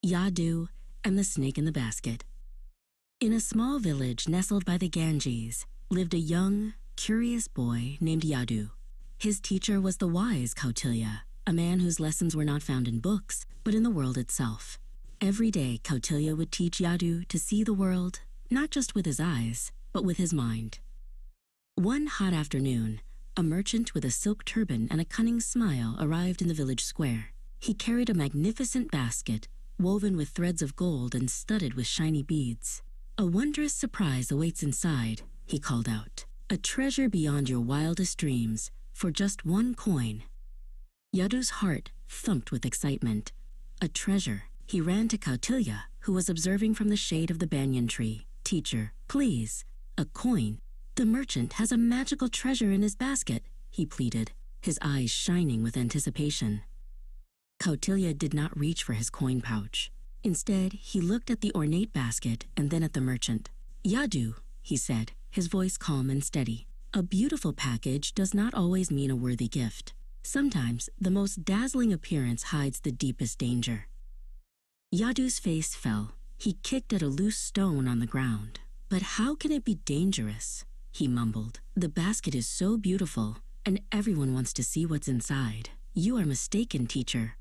Yadu, and the snake in the basket. In a small village nestled by the Ganges lived a young, curious boy named Yadu. His teacher was the wise Kautilya, a man whose lessons were not found in books, but in the world itself. Every day, Kautilya would teach Yadu to see the world, not just with his eyes, but with his mind. One hot afternoon, a merchant with a silk turban and a cunning smile arrived in the village square. He carried a magnificent basket, woven with threads of gold and studded with shiny beads. "A wondrous surprise awaits inside," he called out. "A treasure beyond your wildest dreams, for just 1 coin." Yadu's heart thumped with excitement. A treasure. He ran to Kautilya, who was observing from the shade of the banyan tree. "Teacher, please, a coin." "The merchant has a magical treasure in his basket," he pleaded, his eyes shining with anticipation. Kautilya did not reach for his coin pouch. Instead, he looked at the ornate basket and then at the merchant. "Yadu," he said, his voice calm and steady, "a beautiful package does not always mean a worthy gift. Sometimes the most dazzling appearance hides the deepest danger." Yadu's face fell. He kicked at a loose stone on the ground. "But how can it be dangerous?" he mumbled. "The basket is so beautiful, and everyone wants to see what's inside. You are mistaken, teacher."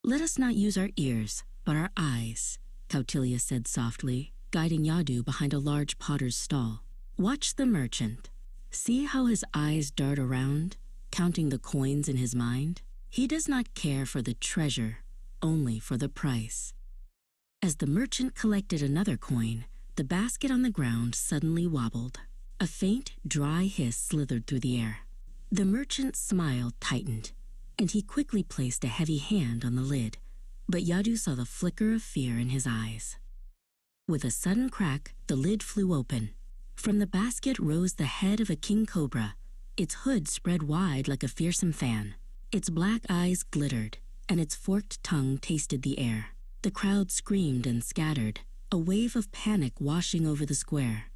"Let us not use our ears, but our eyes," Kautilya said softly, guiding Yadu behind a large potter's stall. "Watch the merchant. See how his eyes dart around, counting the coins in his mind? He does not care for the treasure, only for the price." As the merchant collected another coin, the basket on the ground suddenly wobbled. A faint, dry hiss slithered through the air. The merchant's smile tightened, and he quickly placed a heavy hand on the lid, but Yadu saw the flicker of fear in his eyes. With a sudden crack, the lid flew open. From the basket rose the head of a king cobra, its hood spread wide like a fearsome fan. Its black eyes glittered, and its forked tongue tasted the air. The crowd screamed and scattered, a wave of panic washing over the square.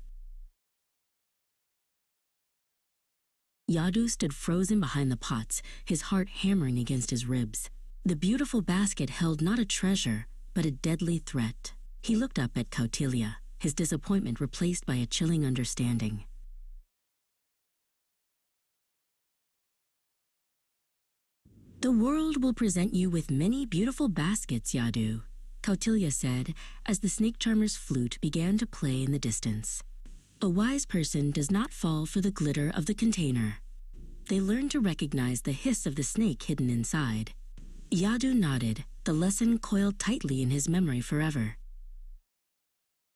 Yadu stood frozen behind the pots, his heart hammering against his ribs. The beautiful basket held not a treasure, but a deadly threat. He looked up at Kautilya, his disappointment replaced by a chilling understanding. "The world will present you with many beautiful baskets, Yadu," Kautilya said as the snake charmer's flute began to play in the distance. "A wise person does not fall for the glitter of the container. They learn to recognize the hiss of the snake hidden inside." Yadu nodded, the lesson coiled tightly in his memory forever.